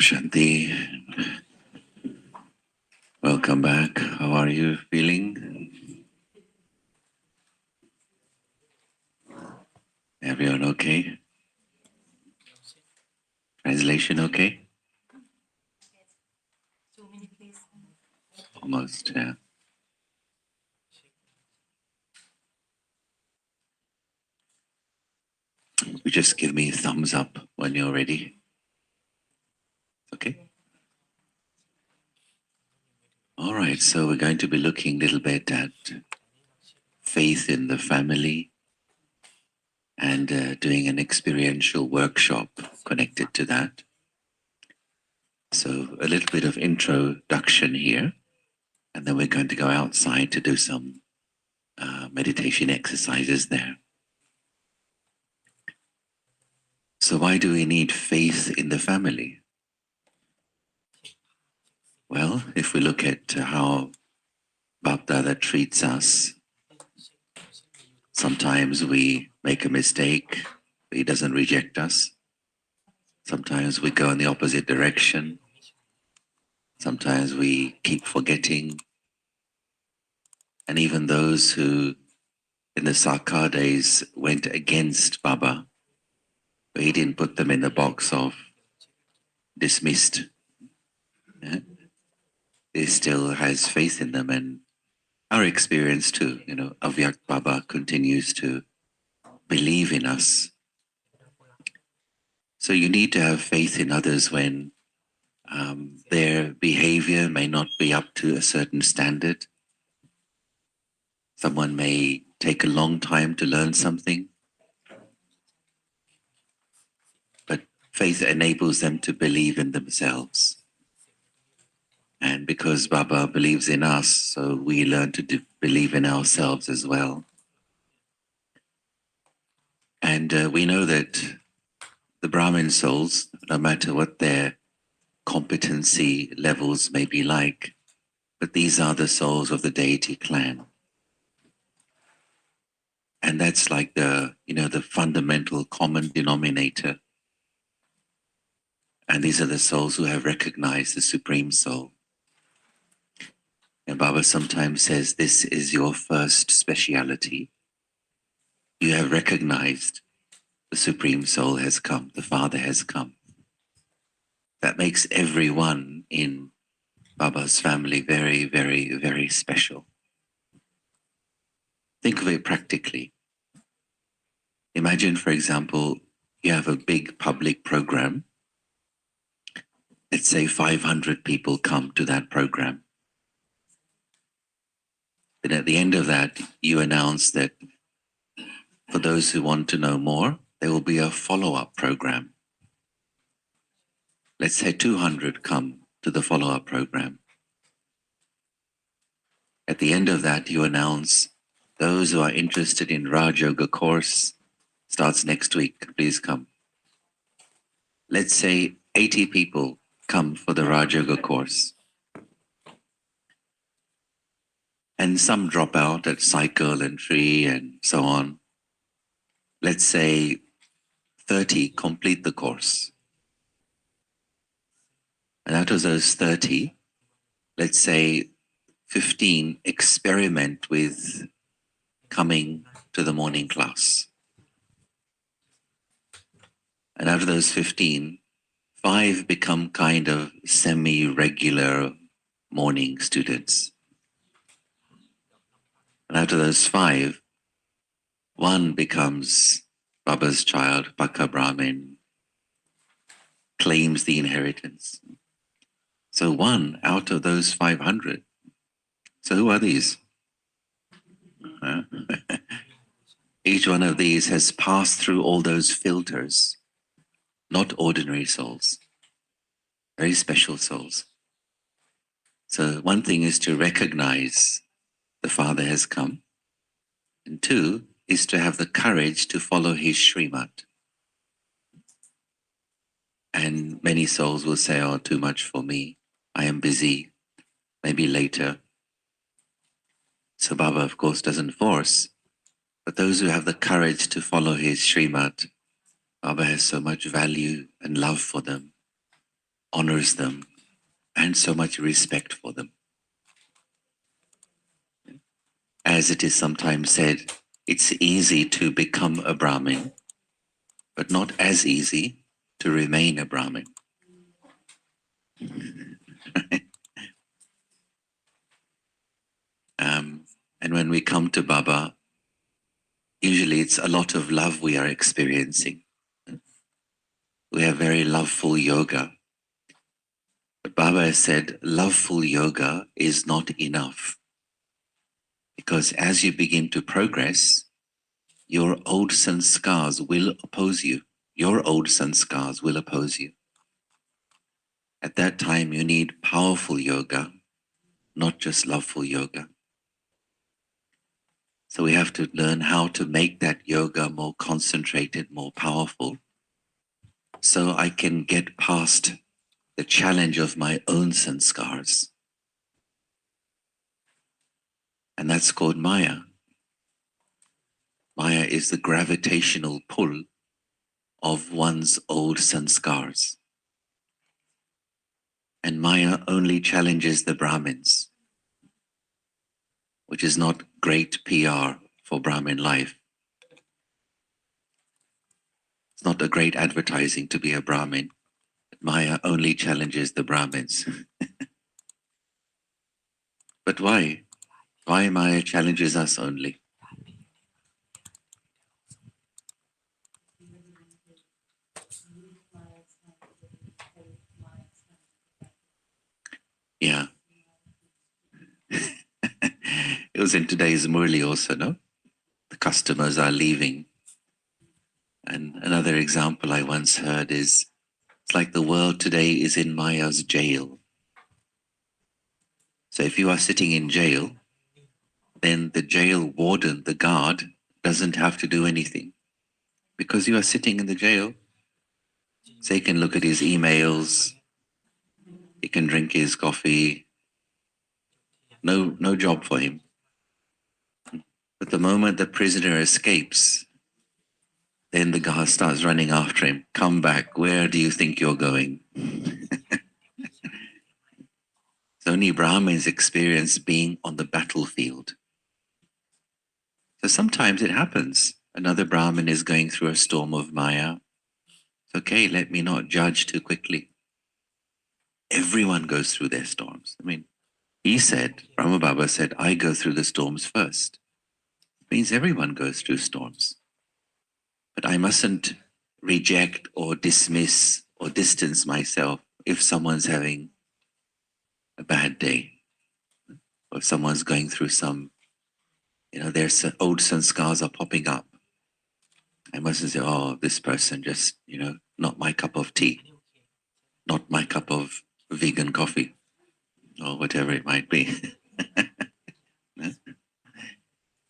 Shanti, welcome back. How are you feeling? Everyone okay? Translation okay? Almost, yeah. You just give me a thumbs up when you're ready. Okay? All right, so we're going to be looking a little bit at faith in the family and doing an experiential workshop connected to that. So a little bit of introduction here, and then we're going to go outside to do some meditation exercises there. So why do we need faith in the family? Well, if we look at how Bab-Dada treats us, sometimes we make a mistake, but he doesn't reject us. Sometimes we go in the opposite direction. Sometimes we keep forgetting. And even those who in the Sakar days went against Baba, but he didn't put them in the box of dismissed. Yeah? He still has faith in them, and our experience too, Avyak Baba continues to believe in us. So you need to have faith in others when their behavior may not be up to a certain standard. Someone may take a long time to learn something, but faith enables them to believe in themselves. And because Baba believes in us, so we learn to believe in ourselves as well. And we know that the Brahmin souls, no matter what their competency levels may be like, but these are the souls of the deity clan. And that's like the fundamental common denominator. And these are the souls who have recognized the Supreme Soul. And Baba sometimes says, this is your first speciality. You have recognized the Supreme Soul has come, the Father has come. That makes everyone in Baba's family very, very, very special. Think of it practically. Imagine, for example, you have a big public program. Let's say 500 people come to that program. Then at the end of that, you announce that for those who want to know more, there will be a follow-up program. Let's say 200 come to the follow-up program. At the end of that, you announce those who are interested in Raj Yoga course starts next week, please come. Let's say 80 people come for the Raj Yoga course. And some drop out at cycle and tree and so on. Let's say 30 complete the course. And out of those 30, let's say 15 experiment with coming to the morning class. And out of those 15, 5 become kind of semi-regular morning students. And out of those 5, 1 becomes Baba's child, Pakka Brahmin, claims the inheritance. So 1 out of those 500. So who are these? Each one of these has passed through all those filters, not ordinary souls, very special souls. So one thing is to recognize the Father has come, and 2 is to have the courage to follow his Srimad. And many souls will say, oh, too much for me. I am busy, maybe later. So Baba, of course, doesn't force, but those who have the courage to follow his Srimad, Baba has so much value and love for them, honors them, and so much respect for them. As it is sometimes said, it's easy to become a Brahmin, but not as easy to remain a Brahmin. And when we come to Baba, usually it's a lot of love we are experiencing. We have very loveful yoga. But Baba has said, loveful yoga is not enough. Because as you begin to progress, your old sanskars will oppose you. Your old sanskars will oppose you. At that time, you need powerful yoga, not just loveful yoga. So we have to learn how to make that yoga more concentrated, more powerful, so I can get past the challenge of my own sanskars. And that's called Maya. Maya is the gravitational pull of one's old sanskars. And Maya only challenges the Brahmins, which is not great PR for Brahmin life. It's not a great advertising to be a Brahmin. Maya only challenges the Brahmins. But why? Why Maya challenges us only? Yeah. It was in today's Murli also, no? The customers are leaving. And another example I once heard is, it's like the world today is in Maya's jail. So if you are sitting in jail, then the jail warden, the guard, doesn't have to do anything. Because you are sitting in the jail, so he can look at his emails, he can drink his coffee. No job for him. But the moment the prisoner escapes, then the guard starts running after him. Come back, where do you think you're going? So only Brahmins experience being on the battlefield. So sometimes it happens. Another Brahmin is going through a storm of Maya. It's okay, let me not judge too quickly. Everyone goes through their storms. I mean, he said, Brahma Baba said, I go through the storms first. It means everyone goes through storms. But I mustn't reject or dismiss or distance myself if someone's having a bad day, or if someone's going through some, their old sanskars are popping up. I mustn't say, oh, this person just, not my cup of tea, not my cup of vegan coffee, or whatever it might be.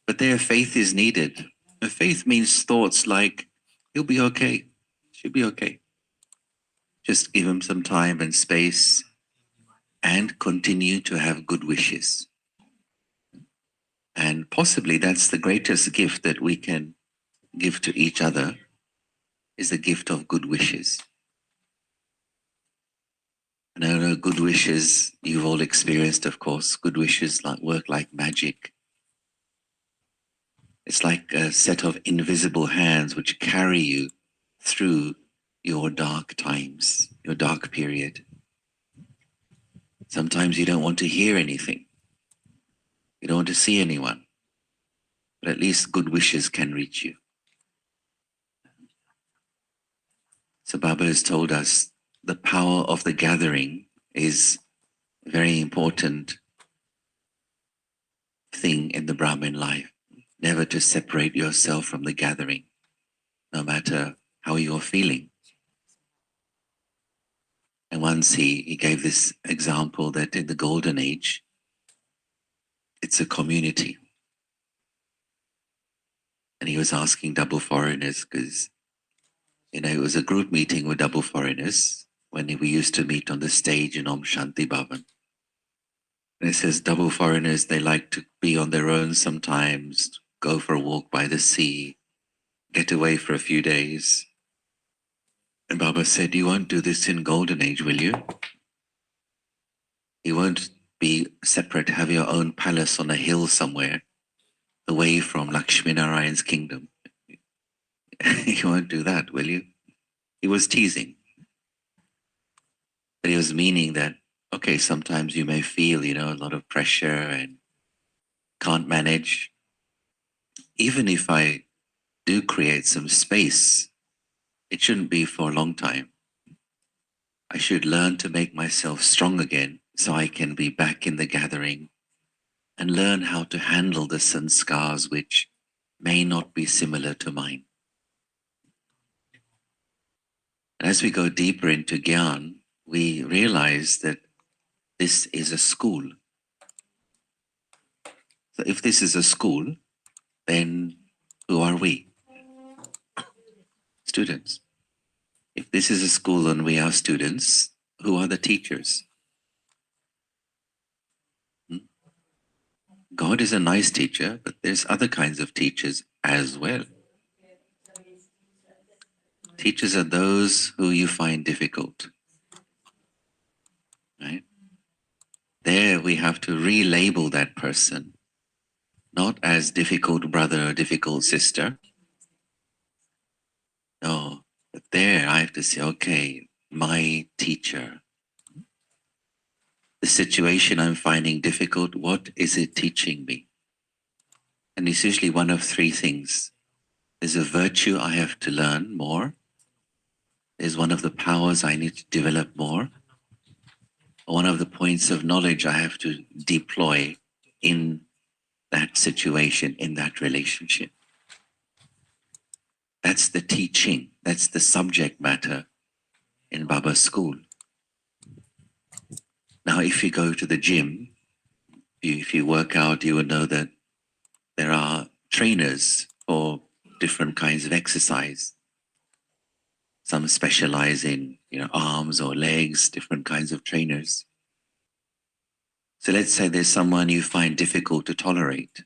But their faith is needed. The faith means thoughts like, he'll be okay, she'll be okay. Just give him some time and space and continue to have good wishes. And possibly that's the greatest gift that we can give to each other, is the gift of good wishes. And I know good wishes, you've all experienced, of course, good wishes work like magic. It's like a set of invisible hands which carry you through your dark times, your dark period. Sometimes you don't want to hear anything. You don't want to see anyone. But at least good wishes can reach you. So Baba has told us the power of the gathering is a very important thing in the Brahmin life. Never to separate yourself from the gathering, no matter how you're feeling. And once he gave this example that in the golden age, it's a community. And he was asking double foreigners because, it was a group meeting with double foreigners when we used to meet on the stage in Om Shanti Bhavan. And it says double foreigners, they like to be on their own sometimes, go for a walk by the sea, get away for a few days. And Baba said, you won't do this in Golden Age, will you? You won't be separate, have your own palace on a hill somewhere, away from Lakshmi Narayan's kingdom. You won't do that, will you? He was teasing. But he was meaning that, okay, sometimes you may feel, a lot of pressure and can't manage. Even if I do create some space, it shouldn't be for a long time. I should learn to make myself strong again so I can be back in the gathering and learn how to handle the sanskars which may not be similar to mine. And as we go deeper into Gyan, we realize that this is a school. So if this is a school, then who are we? Students. If this is a school and we are students, who are the teachers? God is a nice teacher, but there's other kinds of teachers as well. Teachers are those who you find difficult, right? There we have to relabel that person, not as difficult brother or difficult sister. No, but there I have to say, okay, my teacher. The situation I'm finding difficult, what is it teaching me? And it's usually one of three things. There's a virtue I have to learn more. There's one of the powers I need to develop more. One of the points of knowledge I have to deploy in that situation, in that relationship. That's the teaching. That's the subject matter in Baba's school. Now, if you go to the gym, if you work out, you will know that there are trainers for different kinds of exercise. Some specialize in, arms or legs, different kinds of trainers. So let's say there's someone you find difficult to tolerate.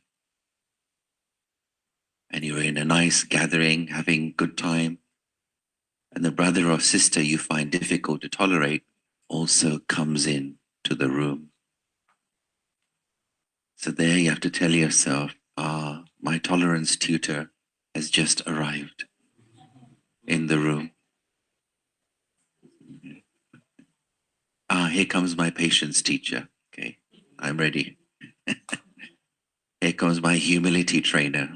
And you're in a nice gathering, having good time. And the brother or sister you find difficult to tolerate also comes in to the room. So there you have to tell yourself, my tolerance tutor has just arrived in the room. Here comes my patience teacher. Okay, I'm ready. Here comes my humility trainer.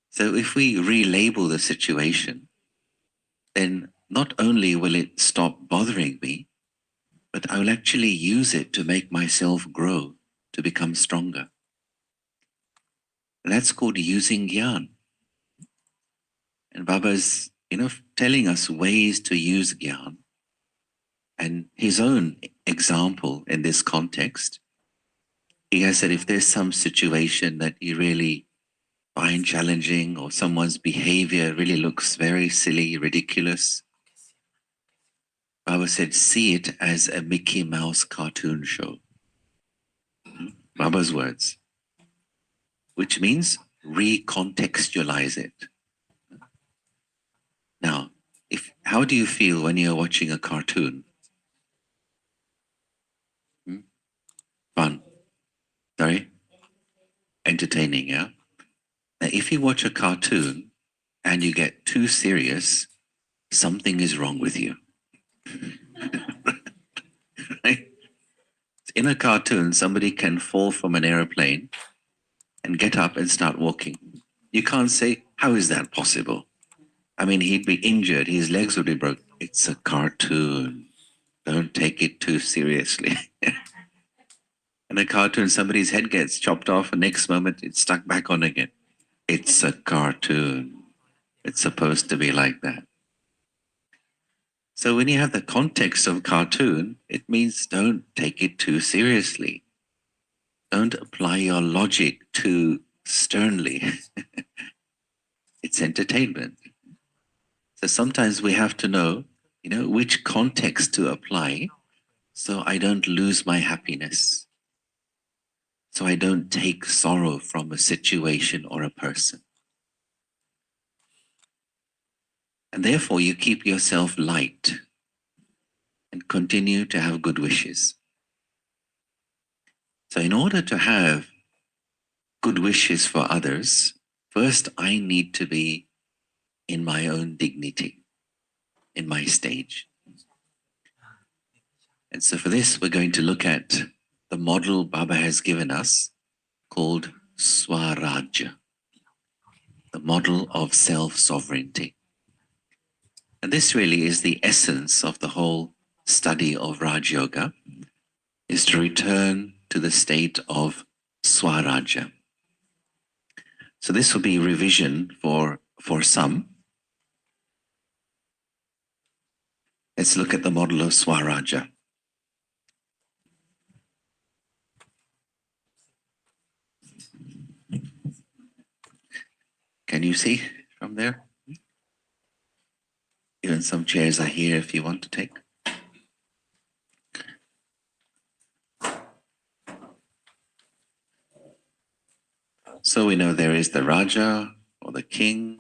So if we relabel the situation, then not only will it stop bothering me, but I will actually use it to make myself grow, to become stronger. And that's called using Gyan. And Baba's, telling us ways to use Gyan. And his own example in this context, he has said if there's some situation that you really find challenging or someone's behavior really looks very silly, ridiculous, Baba said, see it as a Mickey Mouse cartoon show. Baba's words, which means recontextualize it. Now, how do you feel when you're watching a cartoon? Fun. Sorry? Entertaining, yeah? Now, if you watch a cartoon and you get too serious, something is wrong with you. Right? In a cartoon, somebody can fall from an airplane and get up and start walking. You can't say, how is that possible? I mean, he'd be injured, his legs would be broken. It's a cartoon. Don't take it too seriously. In a cartoon, somebody's head gets chopped off, and next moment it's stuck back on again. It's a cartoon. It's supposed to be like that. So when you have the context of cartoon, it means don't take it too seriously. Don't apply your logic too sternly. It's entertainment. So sometimes we have to know, which context to apply so I don't lose my happiness. So I don't take sorrow from a situation or a person. And therefore you keep yourself light and continue to have good wishes. So in order to have good wishes for others, first I need to be in my own dignity, in my stage. And so for this, we're going to look at the model Baba has given us called Swaraj, the model of self-sovereignty. And this really is the essence of the whole study of Raj Yoga, is to return to the state of Swaraja. So this will be revision for some. Let's look at the model of Swaraja. Can you see from there? Even some chairs are here if you want to take. So we know there is the Raja or the king.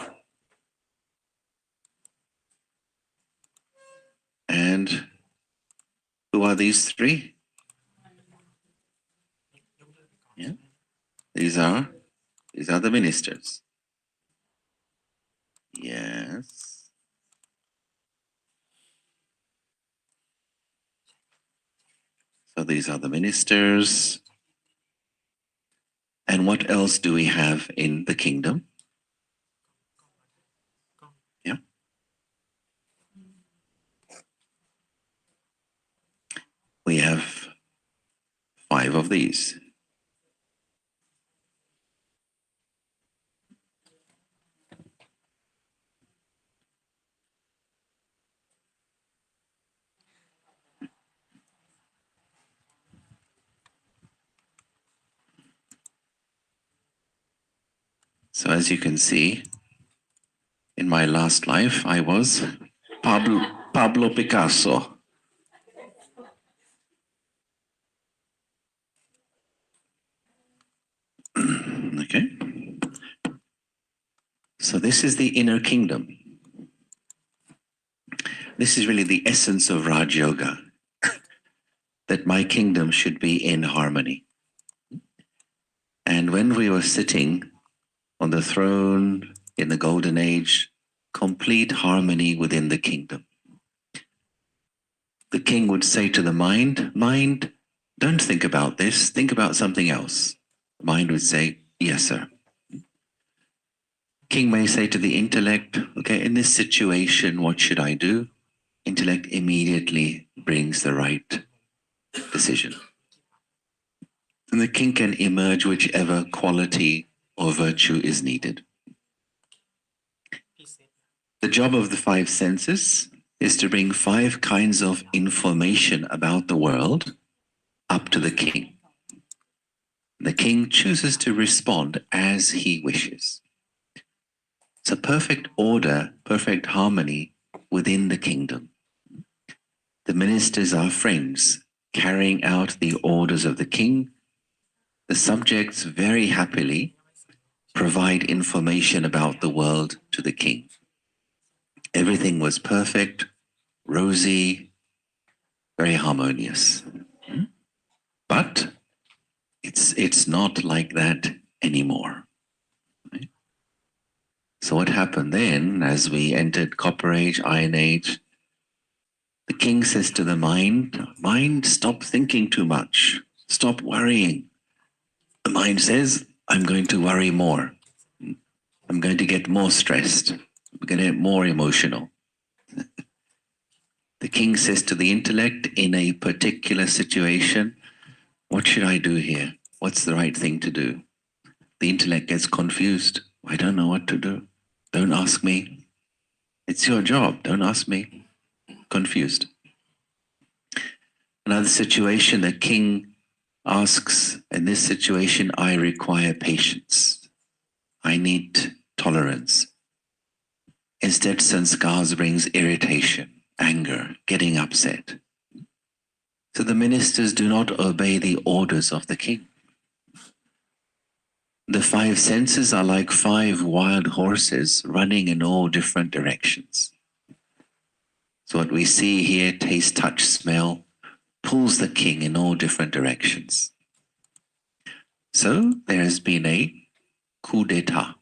And who are these three? Yeah. These are the ministers. Yes. So these are the ministers. And what else do we have in the kingdom? Yeah. We have 5 of these. So as you can see, in my last life, I was Pablo Picasso. Okay. So this is the inner kingdom. This is really the essence of Raj Yoga, that my kingdom should be in harmony. And when we were sitting on the throne in the golden age, complete harmony within the kingdom. The king would say to the mind, don't think about this, think about something else. The mind would say, yes, sir. King may say to the intellect, okay, in this situation, what should I do? Intellect immediately brings the right decision. And the king can emerge whichever quality or virtue is needed. The job of the 5 senses is to bring 5 kinds of information about the world up to the king. The king chooses to respond as he wishes. It's a perfect order, perfect harmony within the kingdom. The ministers are friends, carrying out the orders of the king. The subjects very happily provide information about the world to the king. Everything was perfect, rosy, very harmonious. But it's not like that anymore. Right? So what happened then, as we entered Copper Age, Iron Age, the king says to the mind, stop thinking too much, stop worrying. The mind says, I'm going to worry more. I'm going to get more stressed. I'm going to get more emotional. The king says to the intellect, in a particular situation, what should I do here? What's the right thing to do? The intellect gets confused. I don't know what to do. Don't ask me. It's your job. Don't ask me. Confused. Another situation, the king asks, in this situation, I require patience. I need tolerance. Instead, sanskars brings irritation, anger, getting upset. So the ministers do not obey the orders of the king. The 5 senses are like 5 wild horses running in all different directions. So what we see, hear, taste, touch, smell, pulls the king in all different directions. So there has been a coup d'etat.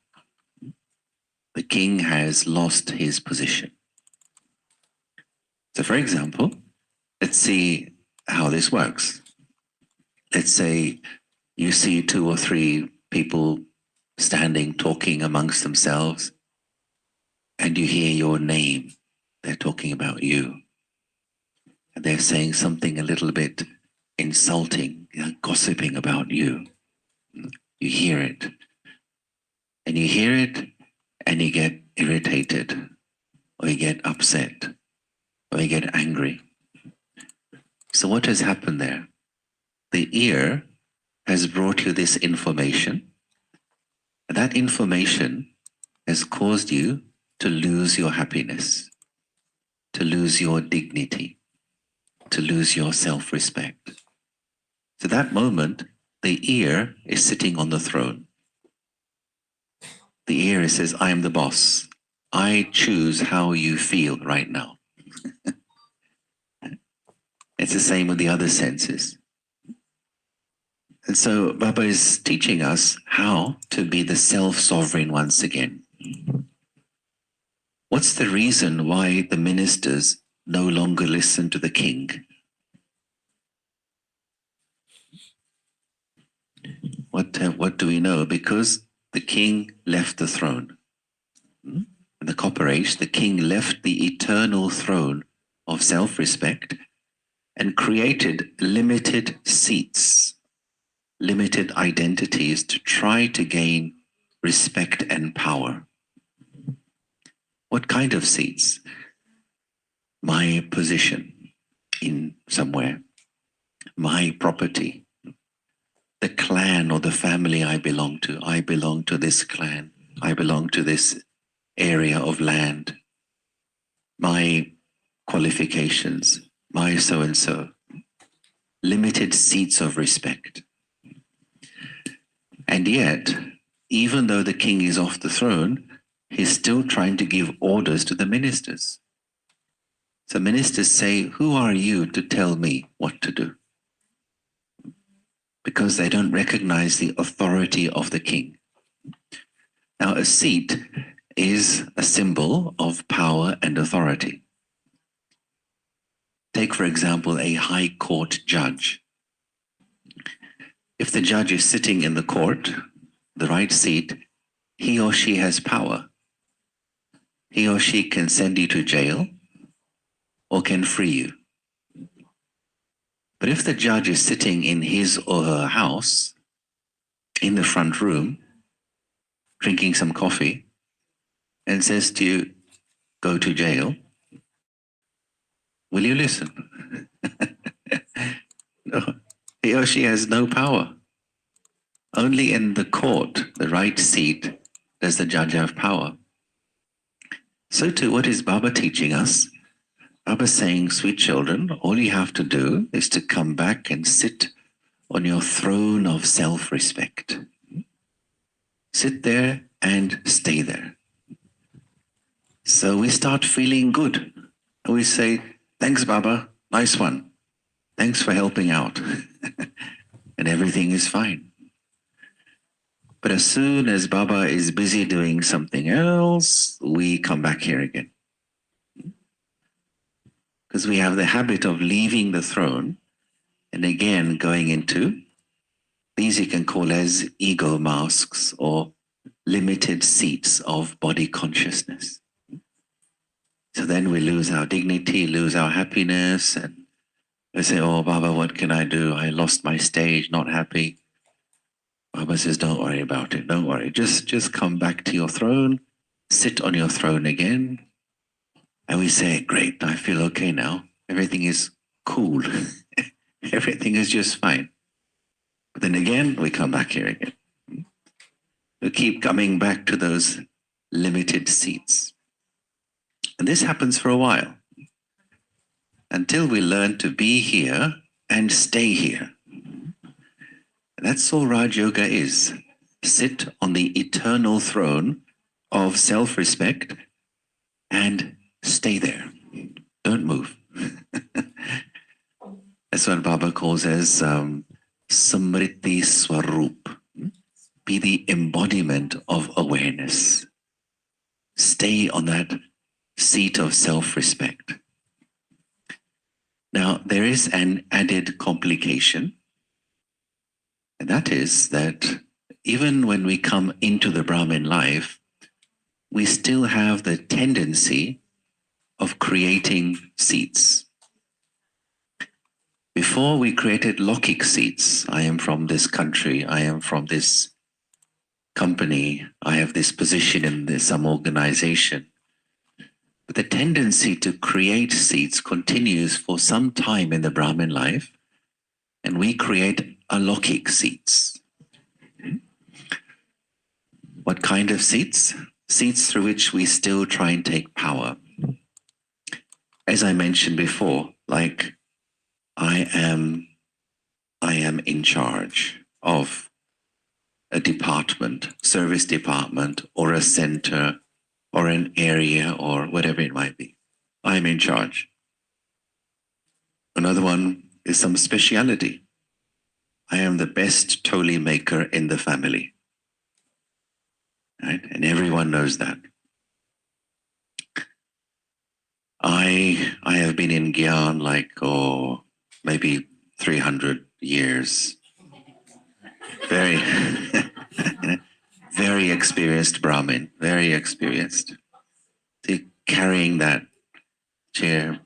The king has lost his position. So for example, let's see how this works. Let's say you see 2 or 3 people standing, talking amongst themselves, and you hear your name. They're talking about you. And they're saying something a little bit insulting, gossiping about you. You hear it. And you hear it, and you get irritated, or you get upset, or you get angry. So what has happened there? The ear has brought you this information. And that information has caused you to lose your happiness, to lose your dignity, to lose your self-respect. So that moment, the ear is sitting on the throne. The ear says, I am the boss. I choose how you feel right now. It's the same with the other senses. And so Baba is teaching us how to be the self-sovereign once again. What's the reason why the ministers no longer listen to the king? What do we know? Because the king left the throne. In the Copper Age, the king left the eternal throne of self-respect and created limited seats, limited identities to try to gain respect and power. What kind of seats? My position in somewhere, my property, the clan or the family I belong to. I belong to this clan. I belong to this area of land. My qualifications, my so-and-so. Limited seats of respect. And yet, even though the king is off the throne, he's still trying to give orders to the ministers. So ministers say, who are you to tell me what to do? Because they don't recognize the authority of the king. Now, a seat is a symbol of power and authority. Take, for example, a high court judge. If the judge is sitting in the court, the right seat, he or she has power. He or she can send you to jail or can free you. But if the judge is sitting in his or her house, in the front room, drinking some coffee, and says to you, go to jail, will you listen? No. He or she has no power. Only in the court, the right seat, does the judge have power. So too, what is Baba teaching us? Baba saying, sweet children, all you have to do is to come back and sit on your throne of self-respect. Sit there and stay there. So we start feeling good. We say, thanks, Baba, nice one. Thanks for helping out. And everything is fine. But as soon as Baba is busy doing something else, we come back here again. Because we have the habit of leaving the throne and again going into, these you can call as ego masks or limited seats of body consciousness. So then we lose our dignity, lose our happiness, and we say, oh, Baba, what can I do? I lost my stage, not happy. Baba says, don't worry about it, don't worry. Just come back to your throne, sit on your throne again. And we say, great, I feel okay now. Everything is cool. Everything is just fine. But then again, we come back here again. We keep coming back to those limited seats. And this happens for a while, until we learn to be here and stay here. And that's all Raj Yoga is. Sit on the eternal throne of self-respect and stay there. Don't move. That's what Baba calls as Samriti Swarup. Be the embodiment of awareness. Stay on that seat of self-respect. Now, there is an added complication, and that is that even when we come into the Brahmin life, we still have the tendency of creating seats. Before we created Lokik seats, I am from this country, I am from this company, I have this position in some organization. But the tendency to create seats continues for some time in the Brahmin life, and we create alokik seats. What kind of seats? Seats through which we still try and take power. As I mentioned before, like I am in charge of a department, service department, or a center, or an area, or whatever it might be. I'm in charge. Another one is some speciality. I am the best toli maker in the family. Right? And everyone knows that. I have been in Gyan like, maybe 300 years. Very, very experienced Brahmin, very experienced. See, carrying that chair.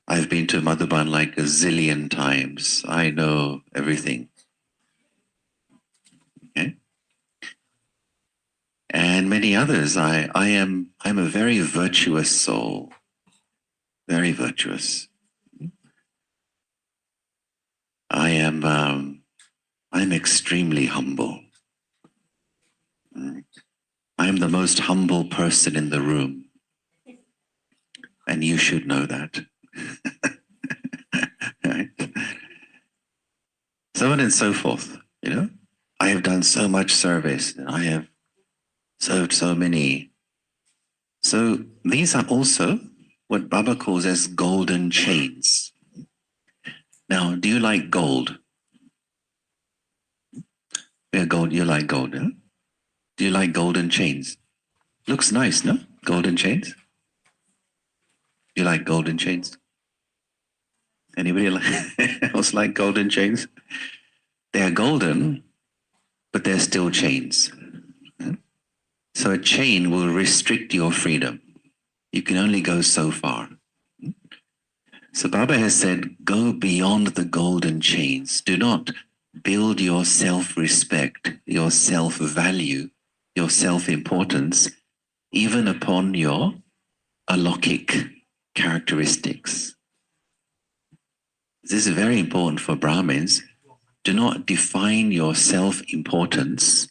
I've been to Madhuban like a zillion times. I know everything. Okay? And many others. I'm a very virtuous soul. Very virtuous. I'm extremely humble. I'm the most humble person in the room. And you should know that. Right? So on and so forth, you know? I have done so much service, and I have served so many. So these are also what Baba calls as golden chains. Now, do you like gold? Yeah, gold, you like gold, huh? Do you like golden chains? Looks nice, no? Golden chains? You like golden chains? Anybody else like golden chains? They are golden, but they're still chains. So a chain will restrict your freedom. You can only go so far. So Baba has said, go beyond the golden chains. Do not build your self-respect, your self-value, your self-importance, even upon your alokik characteristics. This is very important for Brahmins. Do not define your self-importance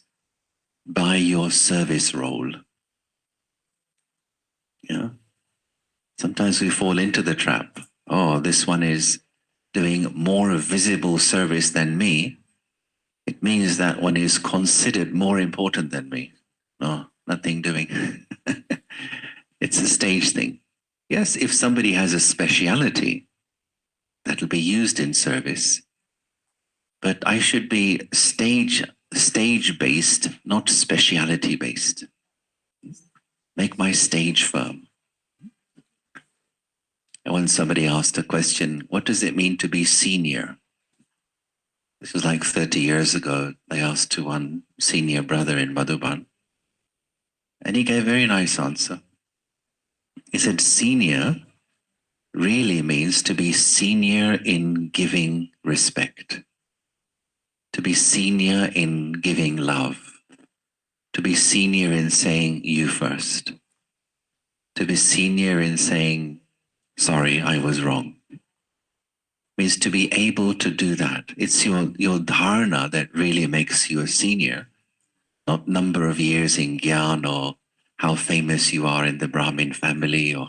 by your service role. Yeah. Sometimes we fall into the trap. Oh, this one is doing more visible service than me. It means that one is considered more important than me. No, nothing doing. It's a stage thing. Yes, if somebody has a speciality, that'll be used in service. But I should be stage-based, not speciality-based. Make my stage firm. And when somebody asked a question, what does it mean to be senior? This was like 30 years ago. They asked to one senior brother in Madhuban. And he gave a very nice answer. He said, senior really means to be senior in giving respect, to be senior in giving love, to be senior in saying you first, to be senior in saying, sorry, I was wrong. Means to be able to do that. It's your dharana that really makes you a senior, not number of years in Gyan or how famous you are in the Brahmin family or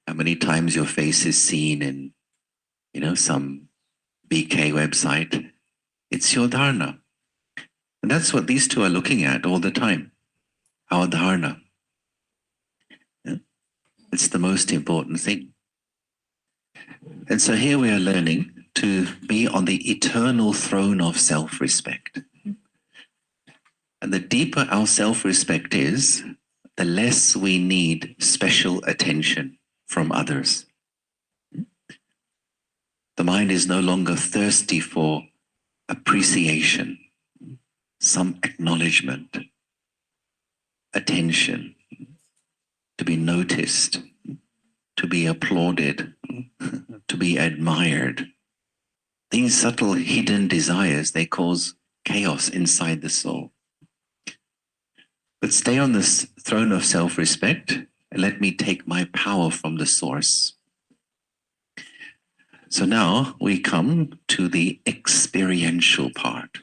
how many times your face is seen in, some BK website. It's your dharana. And that's what these two are looking at all the time. Our dharana. Yeah? It's the most important thing. And so here we are learning to be on the eternal throne of self-respect. And the deeper our self-respect is, the less we need special attention from others. The mind is no longer thirsty for appreciation, some acknowledgement, attention, to be noticed, to be applauded, to be admired. These subtle hidden desires, they cause chaos inside the soul. But stay on this throne of self-respect and let me take my power from the source. So now we come to the experiential part.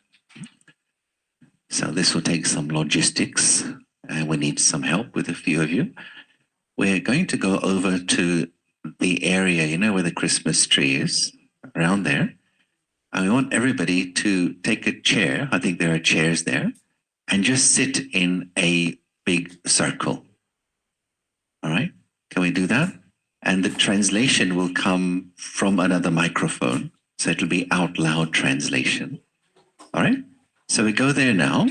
So this will take some logistics, and we need some help with a few of you. We're going to go over to the area, you know, where the Christmas tree is, around there. And we want everybody to take a chair, I think there are chairs there, and just sit in a big circle. All right, can we do that? And the translation will come from another microphone, so it'll be out loud translation. All right, so we go there now,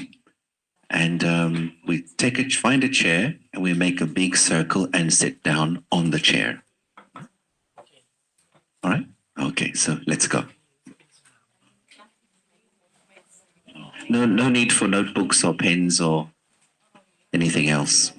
and we find a chair, and we make a big circle and sit down on the chair. All right, okay, so let's go. No need for notebooks or pens or anything else.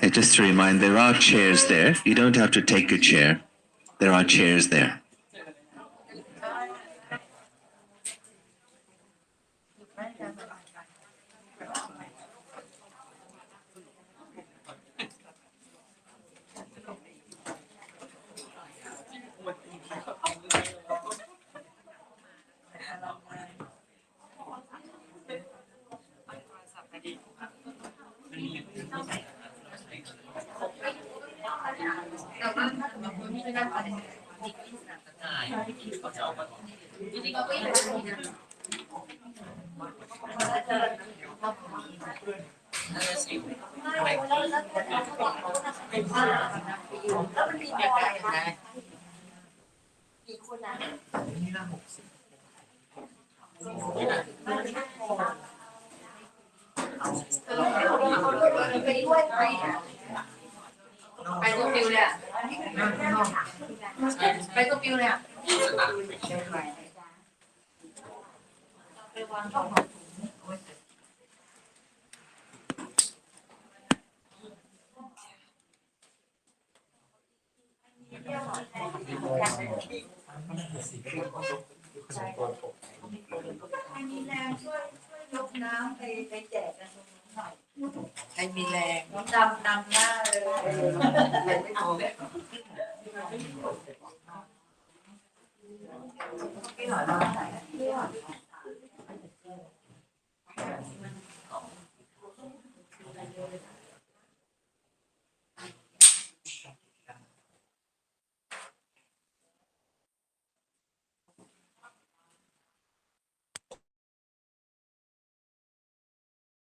And just to remind, there are chairs there. You don't have to take a chair. There are chairs there.